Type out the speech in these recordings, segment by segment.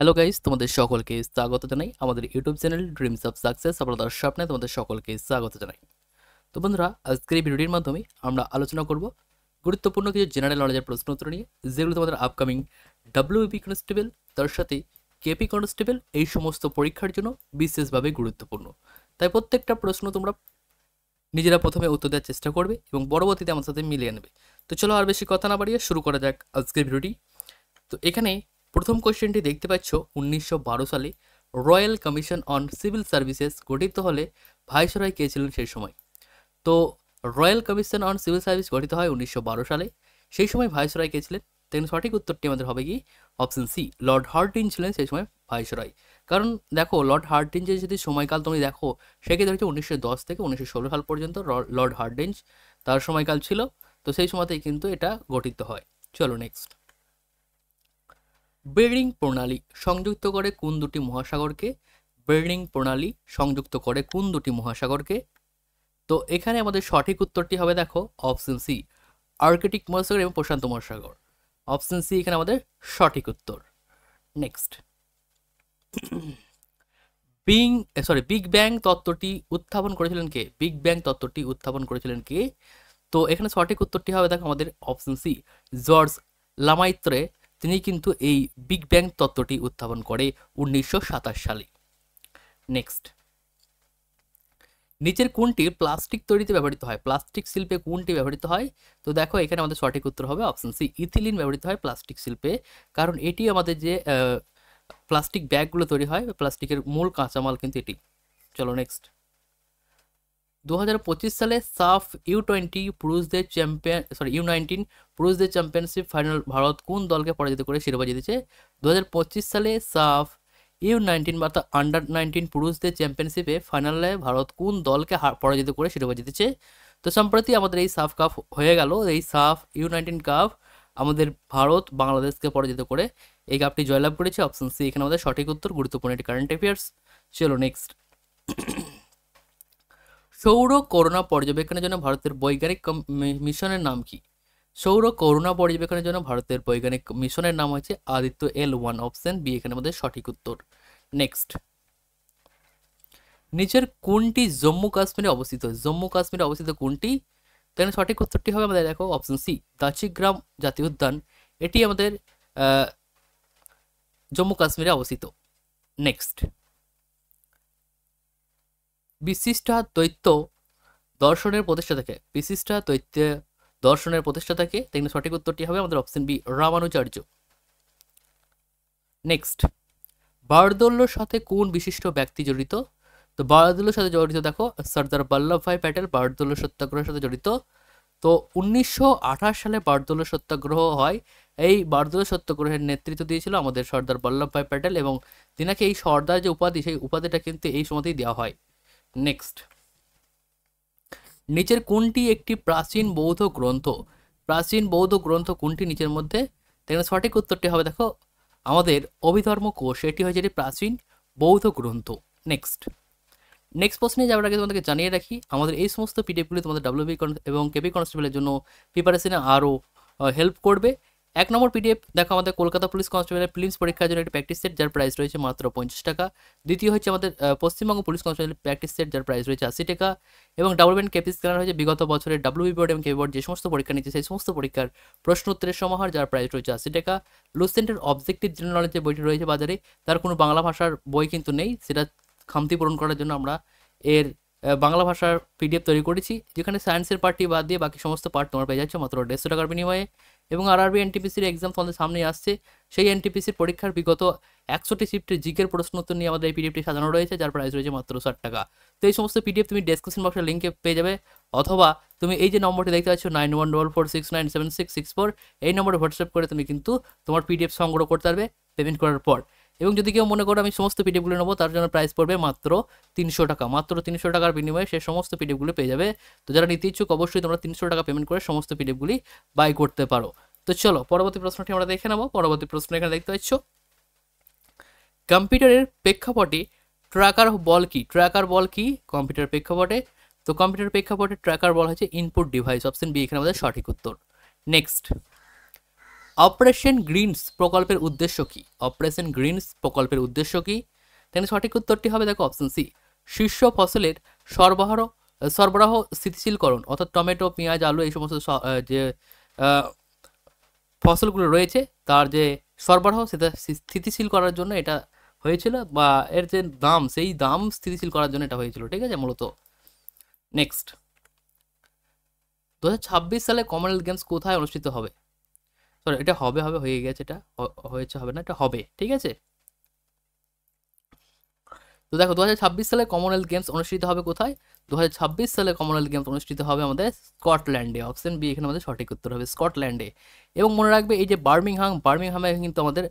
Hello guys, তোমাদের সকলকে স্বাগত জানাই আমাদের YouTube channel dreams of success সফলতার স্বপ্নে তোমাদের সকলকে স্বাগত জানাই। তো বন্ধুরা, আজকের এই ভিডিওটির মাধ্যমে আমরা আলোচনা করব গুরুত্বপূর্ণ কিছু জেনারেল নলেজের প্রশ্ন উত্তর নিয়ে, যেগুলো তোমাদের আপকামিং ডাব্লিউবি কনস্টেবল, তার সাথে কেপি কনস্টেবল এই সমস্ত পরীক্ষার জন্য বিশেষভাবে গুরুত্বপূর্ণ। তাই প্রত্যেকটা প্রশ্ন তোমরা নিজেরা প্রথমে উত্তর দেওয়ার চেষ্টা করবে এবং পরবর্তীতে আমার সাথে মিলিয়ে নেবে। তো চলো আর বেশি কথা না বাড়িয়ে শুরু করা যাক আজকের ভিডিওটি। তো এখানে প্রথম কোশ্চেনটি দেখতে পাচ্ছ, 1912 সালে royal commission on civil services গঠিত হলে ভাইসরয় কে ছিলেন সেই সময়? তো royal commission on civil service গঠিত হয় 1912 সালে। সেই সময় ভাইসরয় কে ছিলেন? তেমন সঠিক উত্তরটি আমাদের হবে কি অপশন সি, লর্ড হার্ডিঞ্জ ছিলেন সেই সময় ভাইসরয়। কারণ দেখো, লর্ড হার্ডিঞ্জের যদি সময়কাল তুমি দেখো, সেক্ষেত্রে হচ্ছে 1910 থেকে 1916 সাল পর্যন্ত লর্ড হার্ডিঞ্জ তার সময়কাল ছিল। তো সেই সময়তেই কিন্তু এটা গঠিত হয়। চলো নেক্সট। বেরিং প্রণালী সংযুক্ত করে কোন দুটি মহাসাগরকে? বেরিং প্রণালী সংযুক্ত করে কোন দুটি মহাসাগরকে? তো এখানে আমাদের সঠিক উত্তরটি হবে দেখো অপশন সি, আর্কটিক মহাসাগর এবং প্রশান্ত মহাসাগর। অপশন সি এখানে আমাদের সঠিক উত্তর। নেক্সট, বিগ ব্যাং তত্ত্বটি উত্থাপন করেছিলেন কে? বিগ ব্যাং তত্ত্বটি উত্থাপন করেছিলেন কে? তো এখানে সঠিক উত্তরটি হবে দেখো আমাদের অপশন সি, জর্জ লামাইত্রে। তিনি কিন্তু এই বিগ ব্যাং তত্ত্বটি উত্থাপন করে 1927 সালে। নেক্সট, নিচের কোনটি প্লাস্টিক তৈরিতে ব্যবহৃত হয়? প্লাস্টিক শিল্পে কোনটি ব্যবহৃত হয়? তো দেখো এখানে আমাদের সঠিক উত্তর হবে অপশন সি, ইথিলিন ব্যবহৃত হয় প্লাস্টিক শিল্পে। কারণ এটি আমাদের যে প্লাস্টিক ব্যাগগুলো তৈরি হয়, প্লাস্টিকের মূল কাঁচামাল কিন্তু এটি। চলো নেক্সট। 2025 সালে সাফ U20 পুরুষদের U19 পুরুষদের চ্যাম্পিয়নশিপ ফাইনাল ভারত কোন দলকে পরাজিত করে শিরোপা জিতেছে? 2025 সালে সাফ U19 বা আন্ডার 19 পুরুষদের চ্যাম্পিয়নশিপে ফাইনালে ভারত কোন দলকে পরাজিত করে শিরোপা জিতেছে? তো সম্প্রতি আমাদের এই সাফ কাপ হয়ে গেল। এই সাফ U19 কাপ আমাদের ভারত বাংলাদেশকে পরাজিত করে এই কাপটি জয়লাভ করেছে। অপশন সি এখানে আমাদের সঠিক উত্তর। গুরুত্বপূর্ণ একটি কারেন্ট অ্যাফেয়ার্স। চলো নেক্সট। সৌর করোনা পর্যবেক্ষণের জন্য ভারতের বৈজ্ঞানিক মিশনের নাম কি? সৌর করোনা পর্যবেক্ষণের জন্য ভারতের বৈজ্ঞানিক মিশনের নাম হচ্ছে আদিত্য L1। অপশন বি এখানে আমাদের সঠিক উত্তর। নেক্সট, নিচের কোনটি জম্মু কাশ্মীরে অবস্থিত? জম্মু কাশ্মীরে অবস্থিত কোনটি? তাহলে সঠিক উত্তরটি হবে আমাদের দেখো অপশন সি, দাচিগ্রাম জাতীয় উদ্যান। এটি আমাদের জম্মু কাশ্মীরে অবস্থিত। নেক্সট, বিশিষ্টাদ্বৈত দর্শনের প্রতিষ্ঠাতাকে? বিশিষ্টাদ্বৈত দর্শনের প্রতিষ্ঠাতাকে? তাই সঠিক উত্তরটি হবে আমাদের অপশন বি, রামানুজার্য। নেক্সট, বারদৌল্যর সাথে কোন বিশিষ্ট ব্যক্তি জড়িত? তো বারদৌল্যর সাথে জড়িত দেখো সর্দার বল্লভভাই প্যাটেল বারদৌল্য সত্যাগ্রহের সাথে জড়িত। তো 1928 সালে বারদৌল্য সত্যাগ্রহ হয়। এই বারদৌল্য সত্যাগ্রহের নেতৃত্ব দিয়েছিল আমাদের সর্দার বল্লভভাই প্যাটেল, এবং তিনাকে এই সর্দার যে উপাধি, সেই উপাধিটা কিন্তু এই সময়তেই দেওয়া হয়। নেক্সট, নিচের কোনটি একটি প্রাচীন বৌদ্ধ গ্রন্থ? প্রাচীন বৌদ্ধ গ্রন্থ কোনটি নিচের মধ্যে? তাহলে সঠিক উত্তরটি হবে দেখো আমাদের অভিধর্ম কোষ। এটি হচ্ছে একটি প্রাচীন বৌদ্ধ গ্রন্থ। নেক্সট, প্রশ্নে যাওয়ার আগে তোমাদেরকে জানিয়ে রাখি, আমাদের এই সমস্ত পিডিএফগুলি তোমাদের ডাব্লিউবি এবং কেপি কনস্টেবলের জন্য প্রিপারেশনে আরও হেল্প করবে। 1 নম্বর পিডিএফ দেখো আমাদের কলকাতা পুলিশ কনস্টেবলের প্রিলিমস পরীক্ষার জন্য একটি প্র্যাকটিস সেট, যার প্রাইস রয়েছে মাত্র 50 টাকা। দ্বিতীয় হচ্ছে আমাদের পশ্চিমবঙ্গ পুলিশ কনস্টেবলের প্র্যাকটিস সেট, যার প্রাইস রয়েছে 80 টাকা। এবং ডাবল ব্যান্ড কেপি স্ক্যানার হয়েছে বিগত বছরের ডাব্লিউবি বোর্ড এবং কেপি বোর্ড যে সমস্ত পরীক্ষা নিচ্ছে সেই সমস্ত পরীক্ষার প্রশ্ন উত্তরের সমাহার, যার প্রাইস রয়েছে 80 টাকা। লুসেন্টের অবজেক্টিভ জেনারেল নলেজ যে বইটি রয়েছে বাজারে, তার কোনো বাংলা ভাষার বই কিন্তু নেই। সেটা খামতি পূরণ করার জন্য আমরা এর বাংলা ভাষার পিডিএফ তৈরি করেছি, যেখানে সায়েন্সের পার্টটি বাদ দিয়ে বাকি সমস্ত পার্ট তোমরা পেয়ে যাচ্ছ মাত্র 150 টাকার বিনিময়ে। এবং আরআরবি এনটিপিসির এক্সাম তোমাদের সামনেই আসছে। সেই এনটিপিসির পরীক্ষার বিগত 100টি শিফটের জিকের প্রশ্ন উত্তর নিয়ে আমাদের এই পিডিএফটি সাজানো রয়েছে, যার প্রাইস রয়েছে মাত্র 60 টাকা। তো এই সমস্ত পিডিএফ তুমি ডেসক্রিপশন বক্সের লিঙ্কে পেয়ে যাবে, অথবা তুমি এই যে নম্বরটি দেখতে পাচ্ছ 9144697664, এই নম্বরে হোয়াটসঅ্যাপ করে তুমি কিন্তু তোমার পিডিএফ সংগ্রহ করতে পারবে পেমেন্ট করার পর। এবং যদি কেউ মনে করো আমি সমস্ত পিডিএফগুলো নেবো, তার জন্য প্রাইস পড়বে মাত্র 300 টাকা। মাত্র 300 টাকার বিনিময়ে সে সমস্ত পিডিএফগুলো পেয়ে যাবে। তো যারা নিতে ইচ্ছুক অবশ্যই তোমরা 300 টাকা পেমেন্ট করে সমস্ত পিডিএফগুলি বাই করতে পারো। তো চলো পরবর্তী প্রশ্নটি আমরা দেখে নেবো। পরবর্তী প্রশ্ন এখানে দেখতে পাচ্ছ, কম্পিউটারের প্রেক্ষাপটে ট্র্যাকার বল কি? ট্র্যাকার বল কি কম্পিউটার প্রেক্ষাপটে? তো কম্পিউটার প্রেক্ষাপটে ট্র্যাকার বল হচ্ছে ইনপুট ডিভাইস। অপশন বি এখানে আমাদের সঠিক উত্তর। নেক্সট, অপারেশন গ্রিনস প্রকল্পের উদ্দেশ্য কি? অপারেশন গ্রিনস প্রকল্পের উদ্দেশ্য কি? তাহলে সঠিক উত্তরটি হবে দেখো অপশন সি, শীর্ষ ফসলের সরবরাহ সরবরাহ স্থিতিশীলকরণ, অর্থাৎ টমেটো, পেঁয়াজ, আলু এই সমস্ত যে ফসলগুলো রয়েছে তার যে সরবরাহ সেটা স্থিতিশীল করার জন্য এটা হয়েছিল, বা এর যে দাম সেই দাম স্থিতিশীল করার জন্য এটা হয়েছিল, ঠিক আছে মূলত। নেক্সট, 2026 সালে কমনওয়েলথ গেমস কোথায় অনুষ্ঠিত হবে? সরি, এটা হবে হবে হয়ে গেছে, এটা হয়েছে হবে না, এটা হবে, ঠিক আছে। তো দেখো 2026 সালে কমনওয়েলথ গেমস অনুষ্ঠিত হবে কোথায়? 2026 সালে কমনওয়েলথ গেমস অনুষ্ঠিত হবে আমাদের স্কটল্যান্ডে। অপশন বি এখানে আমাদের সঠিক উত্তর হবে, স্কটল্যান্ডে। এবং মনে রাখবে এই যে বার্মিংহামে কিন্তু আমাদের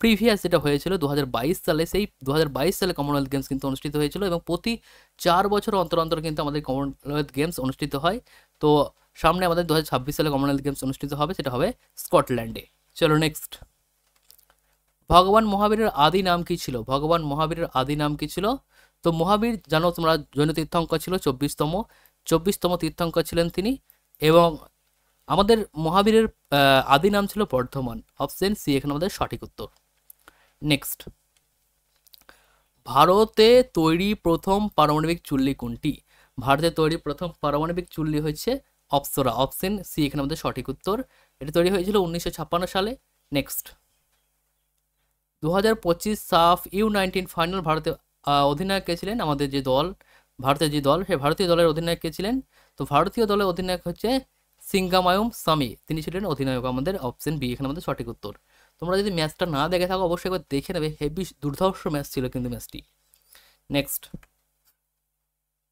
প্রিভিয়াস যেটা হয়েছিল 2022 সালে, সেই 2022 সালে কমনওয়েলথ গেমস কিন্তু অনুষ্ঠিত হয়েছিল, এবং প্রতি 4 বছর অন্তর অন্তর কিন্তু আমাদের কমনওয়েলথ গেমস অনুষ্ঠিত হয়। তো সামনে আমাদের 2026 সালে কমনওয়েলথ গেমস অনুষ্ঠিত হবে, সেটা হবে স্কটল্যান্ডে। চলো নেক্সট, ভগবান মহাবীরের আদি নাম কি ছিল? ভগবান মহাবীরের আদি নাম কি ছিল? তো মহাবীর জানো তোমরা জৈন তীর্থঙ্কর ছিল, 24তম তীর্থঙ্কর ছিলেন তিনি। এবং আমাদের মহাবীরের আদি নাম ছিল বর্ধমান। অপশন সি এখানে আমাদের সঠিক উত্তর। নেক্সট, ভারতে তৈরি প্রথম পারমাণবিক চুল্লি কোনটি? ভারতে তৈরি প্রথম পারমাণবিক চুল্লি হচ্ছে অপ্সরা। অপশন সি এখানে আমাদের সঠিক উত্তর। এটা তৈরি হয়েছিল 1956 সালে। নেক্সট, 2025 সাফ U19 ফাইনাল ভারতে অধিনায়ক কে ছিলেন? আমাদের যে দল, ভারতের যে দল, সে ভারতীয় দলের অধিনায়ক কে ছিলেন? তো ভারতীয় দলের অধিনায়ক হচ্ছে সিঙ্গামায়ুম সামি, তিনি ছিলেন অধিনায়ক আমাদের। অপশন বি এখানে আমাদের সঠিক উত্তর। তোমরা যদি ম্যাচটা না দেখে থাকো অবশ্যই একবার দেখে নেবে, হেভি দুর্ধর্ষ ম্যাচ ছিল কিন্তু ম্যাচটি। নেক্সট,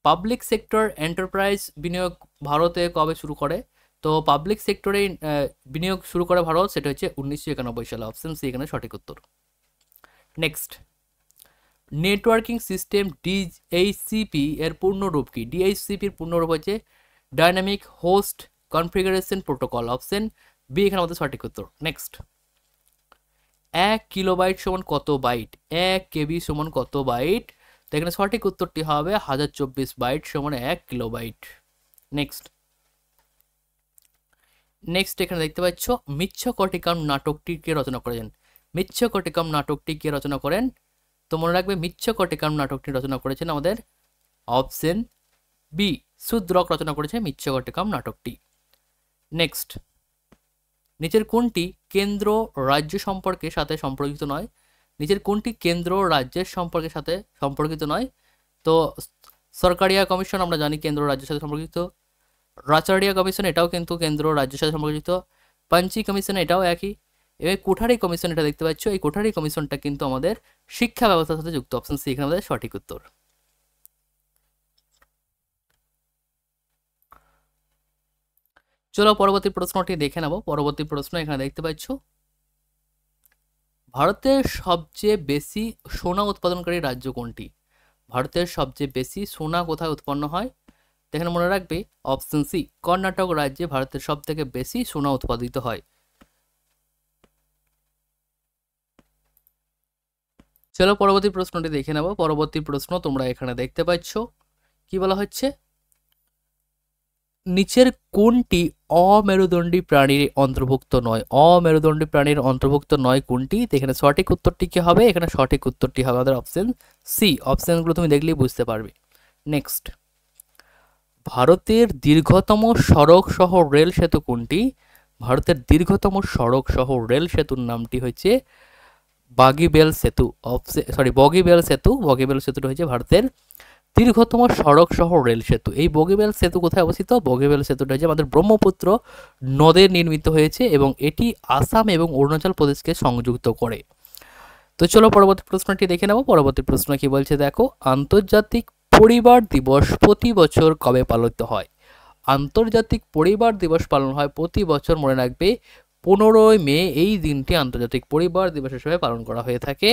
পাবলিক সেক্টর এন্টারপ্রাইজ বিনিয়োগ ভারতে কবে শুরু করে? তো পাবলিক সেক্টরে বিনিয়োগ শুরু করে ভারত, সেটা হচ্ছে 1991 সালে। অপশন সি এখানে সঠিক উত্তর। নেক্সট, নেটওয়ার্কিং সিস্টেম ডিএইচসিপি এর পূর্ণরূপ কি? ডিএইচসিপি এর পূর্ণরূপ হচ্ছে dynamic host configuration protocol. Option B এখানে আমাদের সঠিক উত্তর। নেক্সট, 1 কিলোবাইট সমান কত বাইট? 1 কেবি সমান কত বাইট? তো এখানে সঠিক উত্তরটি হবে 1024 বাইট সমান 1 কিলোবাইট। নেক্সট, এখানে দেখতে পাচ্ছ মিচ্ছকটিকাম নাটকটি কে রচনা করেছেন? মিচ্ছকটিকাম নাটকটি কে রচনা করেন? তো মনে রাখবে মিচ্ছকটিকাম নাটকটি রচনা করেছেন আমাদের অপশন বি, শূদ্রক রচনা করেছে মিচ্ছকটিকাম নাটকটি। নেক্সট, নিচের কোনটি কেন্দ্র রাজ্য সম্পর্কের সাথে সম্পর্কিত নয়? নিচের কোনটি কেন্দ্র রাজ্যের সম্পর্কের সাথে সম্পর্কিত নয়? তো সরকারিয়া কমিশন আমরা জানি কেন্দ্র রাজ্যের সাথে সম্পর্কিত। রাচারিয়া কমিশন এটাও কিন্তু কেন্দ্র রাজ্যের সাথে সম্পর্কিত। পাঞ্চি কমিশন এটাও একই। এবার কোঠারি কমিশন এটা দেখতে পাচ্ছ, এই কোঠারি কমিশনটা কিন্তু আমাদের শিক্ষা ব্যবস্থার সাথে যুক্ত। অপশন সি এখানে আমাদের সঠিক উত্তর। চলো পরবর্তী প্রশ্নটি দেখে নেব। পরবর্তী প্রশ্ন এখানে দেখতে পাচ্ছ, ভারতের সবচেয়ে বেশি সোনা উৎপাদনকারী রাজ্য কোনটি? ভারতের সবচেয়ে বেশি সোনা কোথায় উৎপন্ন হয়? এখানে মনে রাখবে অপশন সি, কর্ণাটক রাজ্যে ভারতের সব থেকে বেশি সোনা উৎপাদিত হয়। চলো পরবর্তী প্রশ্নটি দেখে নেব। পরবর্তী প্রশ্ন তোমরা এখানে দেখতে পাচ্ছ, কি বলা হচ্ছে, নিচের কোনটি অমেরুদণ্ডী প্রাণীর অন্তর্ভুক্ত নয়? অমেরুদণ্ডী প্রাণীর অন্তর্ভুক্ত নয় কোনটি? এখানে সঠিক উত্তরটি কি হবে? এখানে সঠিক উত্তরটি হবে আমাদের অপশন সি। অপশনগুলো তুমি দেখলেই বুঝতে পারবে। নেক্সট, ভারতের দীর্ঘতম সড়ক সহ রেল সেতু কোনটি? ভারতের দীর্ঘতম সড়ক সহ রেল সেতুর নামটি হচ্ছে বগিবিল সেতু। বগিবিল সেতু। বগিবিল সেতুটা হচ্ছে ভারতের দীর্ঘতম সড়ক সহ রেল সেতু। এই বগিবিল সেতু কোথায় অবস্থিত? বগিবিল সেতুটা হচ্ছে আমাদের ব্রহ্মপুত্র নদে নির্মিত হয়েছে, এবং এটি আসাম এবং অরুণাচল প্রদেশকে সংযুক্ত করে। তো চলো পরবর্তী প্রশ্নটি দেখে নেব। পরবর্তী প্রশ্ন কি বলছে দেখো, আন্তর্জাতিক পরিবার দিবস প্রতি বছর কবে পালিত হয়? আন্তর্জাতিক পরিবার দিবস পালন হয় প্রতি বছর, মনে রাখবে 15ই মে এই দিনটি আন্তর্জাতিক পরিবার দিবস হিসেবে পালন করা হয়ে থাকে।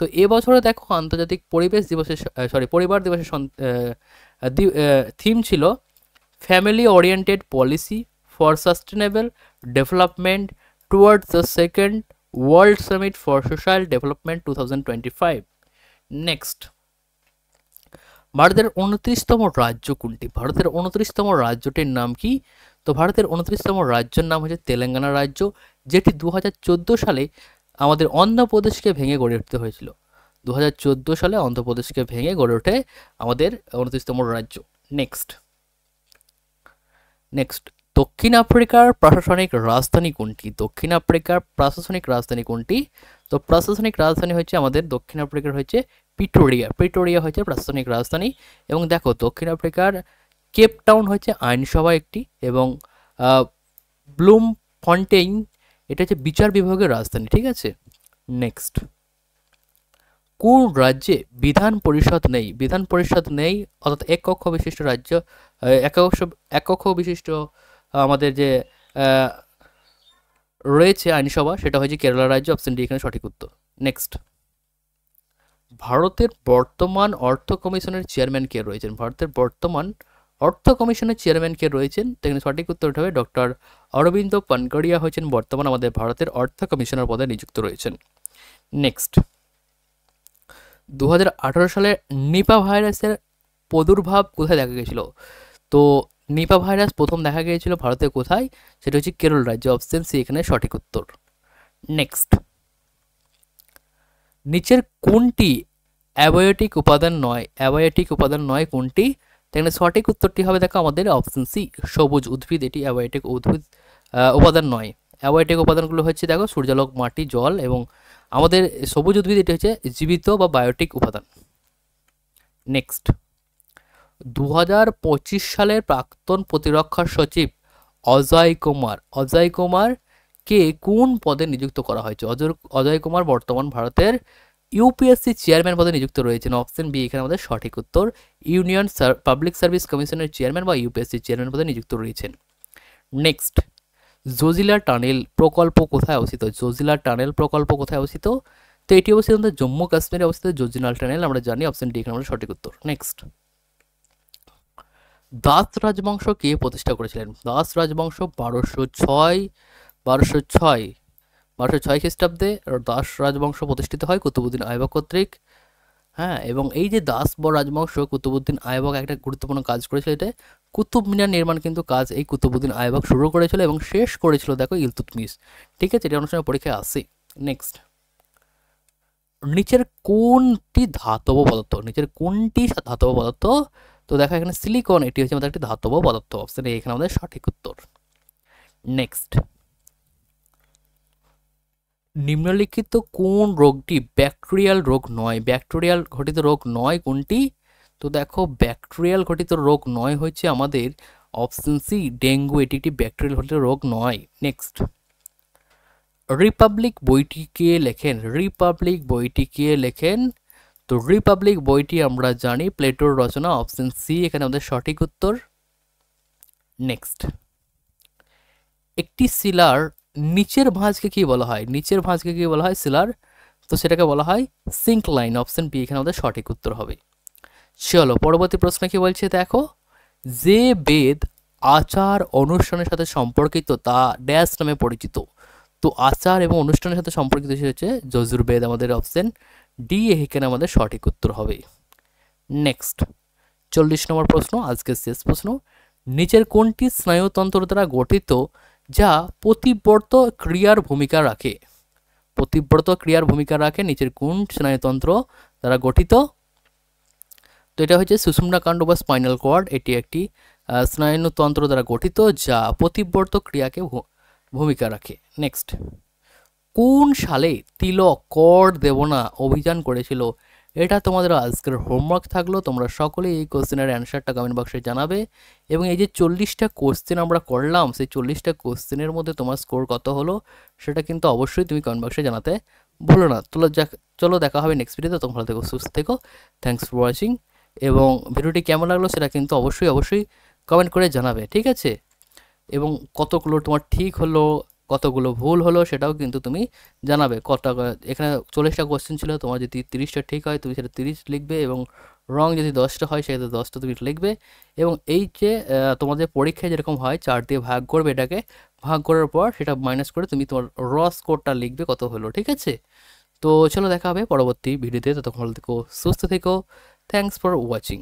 তো এবছরে দেখো আন্তর্জাতিক পরিবেশ দিবসের পরিবার দিবসের থিম ছিল family oriented policy for sustainable development towards the second world summit for social development 2025। Next, ভারতের 29তম রাজ্য কোনটি? ভারতের 29তম রাজ্যটির নাম কি? তো ভারতের 29তম রাজ্যের নাম হচ্ছে তেলেঙ্গানা রাজ্য। যেটি 2014 সালে আমাদের অন্ধ্রপ্রদেশকে ভেঙে গড়ে উঠতে হয়েছিল। 2014 সালে অন্ধ্রপ্রদেশকে ভেঙে গড়ে ওঠে আমাদের 29তম রাজ্য। নেক্সট নেক্সট দক্ষিণ আফ্রিকার প্রশাসনিক রাজধানী কোনটি? দক্ষিণ আফ্রিকার প্রশাসনিক রাজধানী কোনটি? তো প্রশাসনিক রাজধানী হচ্ছে আমাদের দক্ষিণ আফ্রিকার হচ্ছে প্রিটোরিয়া। প্রিটোরিয়া হচ্ছে প্রশাসনিক রাজধানী। এবং দেখো দক্ষিণ আফ্রিকার কেপ টাউন হচ্ছে আইনসভা একটি, এবং ব্লুম ফন্টেইন এটা হচ্ছে বিচার বিভাগের রাজধানী। ঠিক আছে। নেক্সট কোন রাজ্যে বিধান পরিষদ নেই? বিধান পরিষদ নেই অর্থাৎ এক কক্ষ বিশিষ্ট রাজ্য, এক কক্ষ বিশিষ্ট আমাদের যে রয়েছে আইনসভা, সেটা হচ্ছে কেরালা রাজ্য। অপশন ডি এখানে সঠিক উত্তর। নেক্সট ভারতের বর্তমান অর্থ কমিশনের চেয়ারম্যান কে রয়েছেন? ভারতের বর্তমান অর্থ কমিশনের চেয়ারম্যান কে রয়েছেন? এখানে সঠিক উত্তরটা হবে ডক্টর অরবিন্দ পানকড়িয়া হচ্ছেন বর্তমান আমাদের ভারতের অর্থ কমিশনার পদে নিযুক্ত রয়েছেন। নেক্সট 2018 সালে নিপা ভাইরাসের প্রাদুর্ভাব কোথায় দেখা গেছিল? তো নিপা ভাইরাস প্রথম দেখা গিয়েছিল ভারতে কোথায়? সেটা হচ্ছে কেরল রাজ্য। অপশন সি এখানে সঠিক উত্তর। নেক্সট নিচের কোনটি অ্যাবায়োটিক উপাদান নয়? অ্যাবায়োটিক উপাদান নয় কোনটি? তাহলে সঠিক উত্তরটি হবে দেখো আমাদের অপশন সি সবুজ উদ্ভিদ। এটি অ্যাবায়োটিক উদ্ভিদ উপাদান নয়। অ্যাবায়োটিক উপাদানগুলো হচ্ছে দেখো সূর্যালোক, মাটি, জল এবং আমাদের সবুজ উদ্ভিদ এটি হচ্ছে জীবিত বা বায়োটিক উপাদান। নেক্সট 2025 সালের প্রাক্তন প্রতিরক্ষা সচিব অজয় কুমার কে কোন পদে নিযুক্ত করা হয়েছে? অজয় কুমার বর্তমান ভারতের ইউপিএসসি চেয়ারম্যান পদে নিযুক্ত রয়েছেন। অপশন বি এখানে আমাদের সঠিক উত্তর। ইউনিয়ন পাবলিক সার্ভিস কমিশনের চেয়ারম্যান বা ইউপিএসসি চেয়ারম্যান পদে নিযুক্ত রয়েছেন। নেক্সট জোজিলা টানেল প্রকল্প কোথায় অবস্থিত? জোজিলা টানেল প্রকল্প কোথায় অবস্থিত? তো এটি অবস্থিত আমাদের জম্মু কাশ্মীরে অবস্থিত জোজিলা টানেল, আমরা জানি। অপশন ডি এখানে আমাদের সঠিক উত্তর। নেক্সট দাস রাজবংশ কে প্রতিষ্ঠা করেছিলেন? দাস রাজবংশ 1206 খ্রিস্টাব্দে দাস রাজবংশ প্রতিষ্ঠিত হয় কুতুবুদ্দিন আইবক কর্তৃক। হ্যাঁ, এবং এই যে দাস রাজবংশ কুতুবুদ্দিন আইবক একটা গুরুত্বপূর্ণ কাজ করেছিল, এটা কুতুব মিনার নির্মাণ কিন্তু কাজ এই কুতুবুদ্দিন আইবক শুরু করেছিল এবং শেষ করেছিল দেখো ইলতুৎমিশ। ঠিক আছে, এটা অনেক সময় পরীক্ষায় আসে। নেক্সট নিচের কোনটি ধাতব পদার্থ? নিচের কোনটি ধাতব পদার্থ? তো দেখো এখানে সিলিকন এটি হচ্ছে আমাদের একটি ধাতব পদার্থ। অপশন এ এখানে আমাদের সঠিক উত্তর। নেক্সট নিম্নলিখিত কোন রোগটি ব্যাকটেরিয়াল রোগ নয়? ব্যাকটেরিয়াল ঘটিত রোগ নয় কোনটি? তো দেখো ব্যাকটেরিয়াল ঘটিত রোগ নয় হচ্ছে আমাদের অপশন সি ডেঙ্গু। এটি একটি ব্যাকটেরিয়াল ঘটিত রোগ নয়। নেক্সট রিপাবলিক বইটি কে লেখেন? রিপাবলিক বইটি কে লেখেন? তো রিপাবলিক বইটি আমরা জানি প্লেটোর রচনা। অপশন সি এখানে আমাদের সঠিক উত্তর। নেক্সট একটি শিলার নিচের ভাঁজকে কি বলা হয়? নিচের ভাঁজকে কি বলা হয় শিলার? তো সেটাকে বলা হয় সিঙ্কলাইন। অপশন বি এখানে আমাদের সঠিক উত্তর হবে। চলো পরবর্তী প্রশ্ন কি বলছে দেখো, যে বেদ আচার অনুষ্ঠানের সাথে সম্পর্কিত তা ড্যাশ নামে পরিচিত। তো আচার এবং অনুষ্ঠানের সাথে সম্পর্কিত হচ্ছে যজুর্বেদ। আমাদের অপশন ডি এখানে আমাদের সঠিক উত্তর হবে। নেক্সট 40 নম্বর প্রশ্ন, আজকের শেষ প্রশ্ন। নিচের কোনটি স্নায়ুতন্ত্র দ্বারা গঠিত যা প্রতিব্রত ক্রিয়ার ভূমিকা রাখে? প্রতিব্রত ক্রিয়ার ভূমিকা রাখে নিচের কোন স্নায়ুতন্ত্র দ্বারা গঠিত? তো এটা হচ্ছে সুষুম্নাকাণ্ড বা স্পাইনাল কর্ড। এটি একটি স্নায়ুতন্ত্র দ্বারা গঠিত যা প্রতিব্রত ক্রিয়াকে ভূমিকা রাখে। নেক্সট কোন সালে তিলক কর দেব না অভিযান করেছিল? এটা তোমাদের আজকের হোমওয়ার্ক থাকলো। তোমরা সকলেই এই কোশ্চেনের অ্যান্সারটা কমেন্ট বক্সে জানাবে। এবং এই যে 40টা কোশ্চেন আমরা করলাম, সেই 40টা কোশ্চেনের মধ্যে তোমার স্কোর কত হলো সেটা কিন্তু অবশ্যই তুমি কমেন্ট বক্সে জানাতে ভুলো না। চলো দেখা হবে নেক্সট ভিডিওতে। তোমরা দেখো, সুস্থ থেকো। Thanks for watching. এবং ভিডিওটি কেমন লাগলো সেটা কিন্তু অবশ্যই কমেন্ট করে জানাবে, ঠিক আছে? এবং কতগুলো তোমার ঠিক হলো, কতগুলো ভুল হলো সেটাও কিন্তু তুমি জানাবে। এখানে 40টা কোশ্চেন ছিল, তোমার যদি 30টা ঠিক হয় তুমি সেটা 30 লিখবে, এবং রং যদি 10টা হয় সেক্ষেত্রে 10টা তুমি লিখবে। এবং এই যে তোমাদের পরীক্ষায় যেরকম হয় 4 দিয়ে ভাগ করবে, এটাকে ভাগ করার পর সেটা মাইনাস করে তুমি তোমার র স্কোরটা লিখবে কত হলো, ঠিক আছে? তো চলো দেখা হবে পরবর্তী ভিডিওতে। ততক্ষণ ভালো থেকো, সুস্থ থেকো। Thanks for watching.